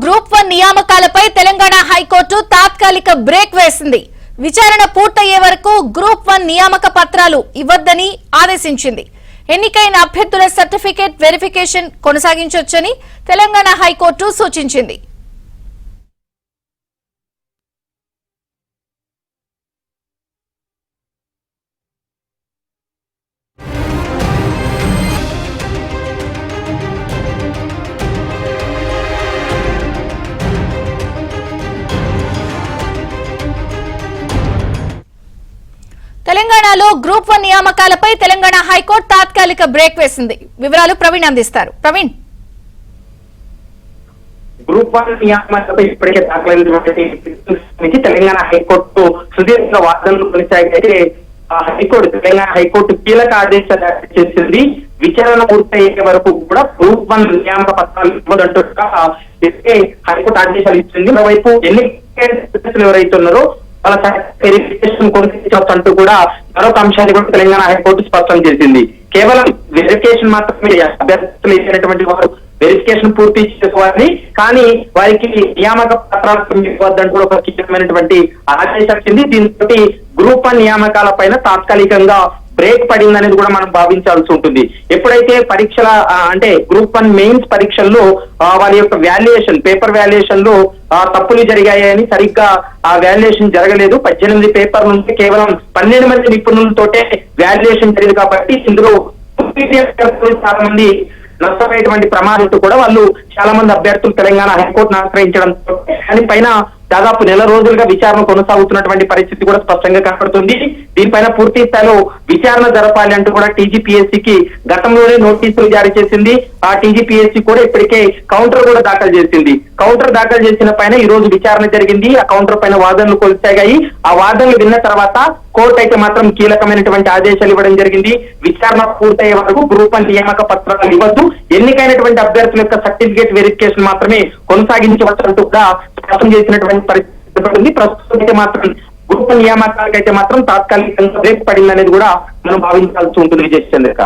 Group 1 నియామకాలపై Telangana high court తాత్కాలిక break వేసింది. విచారణ పూర్తయ్యే వరకు గ్రూప్ 1 నియామక పత్రాలు ఇవ్వొద్దని ఆదేశించింది. ఎన్నికైన అభ్యర్థుల సర్టిఫికేట్ వెరిఫికేషన్ కొనసాగించొచ్చని తెలంగాణ హైకోర్టు సూచించింది. తెలంగాణలో గ్రూప్ 1 నియామకాలపై తెలంగాణ హైకోర్టు తాత్కాలిక బ్రేక్ వేసింది. వివరాలు ప్రవీణ్ అందిస్తారు. ప్రవీణ్, గ్రూప్ 1 నియామకాలపై ఇప్పటికే దాఖలైనటువంటి తెలంగాణ హైకోర్టు సుదీర్ఘ వాదనలు కొనసాగితే తెలంగాణ హైకోర్టు కీలక ఆదేశాలు చేసింది. విచారణ పూర్తయ్యే వరకు కూడా గ్రూప్ 1 నియామక పత్రాలు ఇవ్వదంటుగా హైకోర్టు ఆదేశాలు ఇచ్చింది. మరోవైపు ఎన్నికలు ఎవరైతే ఉన్నారో వాళ్ళ వెరిఫికేషన్ కొనసాగించవచ్చు కూడా మరొక అంశాన్ని కూడా తెలంగాణ హైకోర్టు స్పష్టం చేసింది. కేవలం వెరిఫికేషన్ మాత్రమే అభ్యర్థులు ఇచ్చినటువంటి వారు వెరిఫికేషన్ పూర్తి చేసుకోవాలి, కానీ వారికి నియామక పత్రాలు ఇవ్వద్దంటూ ఒక కీలకమైనటువంటి ఆదేశం వచ్చింది. దీంతో గ్రూప్ 1 నియామకాల పైన తాత్కాలికంగా బ్రేక్ పడిందనేది కూడా మనం భావించాల్సి ఉంటుంది. ఎప్పుడైతే పరీక్షల అంటే గ్రూప్ 1 మెయిన్స్ పరీక్షల్లో వారి యొక్క వాల్యుయేషన్ పేపర్ వాల్యుయేషన్ లో తప్పులు జరిగాయని, సరిగ్గా ఆ వాల్యుయేషన్ జరగలేదు. 18 పేపర్ నుంచి కేవలం 12 మంది నిపుణులతోటే వాల్యుయేషన్ జరిగింది. కాబట్టి ఇందులో చాలా మంది నష్టపోయేటువంటి ప్రమాదంతో కూడా వాళ్ళు చాలా మంది అభ్యర్థులు తెలంగాణ హైకోర్టును ఆశ్రయించడంతో దానిపైన దాదాపు నెల రోజులుగా విచారణ కొనసాగుతున్నటువంటి పరిస్థితి కూడా స్పష్టంగా కనపడుతుంది. దీనిపైన పూర్తి స్థాయిలో విచారణ జరపాలి అంటూ కూడా టీజీపీఎస్సీకి గతంలోనే నోటీసులు జారీ చేసింది. ఆ టీజీపీఎస్సీ కూడా ఇప్పటికే కౌంటర్ కూడా దాఖలు చేసింది. కౌంటర్ దాఖలు చేసిన పైన ఈ రోజు విచారణ జరిగింది. ఆ కౌంటర్ పైన వాదనలు కొనసాగాయి. ఆ వాదనలు విన్న తర్వాత కోర్టు అయితే మాత్రం కీలకమైనటువంటి ఆదేశాలు ఇవ్వడం జరిగింది. విచారణ పూర్తయ్యే వరకు గ్రూప్ 1 నియామక పత్రాలు ఇవ్వద్దు, ఎన్నికైనటువంటి అభ్యర్థుల యొక్క సర్టిఫికేట్ వెరిఫికేషన్ మాత్రమే కొనసాగించవచ్చు అంటూ కూడా స్పష్టం చేసినటువంటి పరిస్థితి. ప్రస్తుతం అయితే మాత్రం గ్రూప్ 1 నియామకాలకైతే మాత్రం తాత్కాలికంగా బ్రేక్ పడిందనేది కూడా మనం భావించాల్సి ఉంటుంది. విజయ్ చంద్రిక.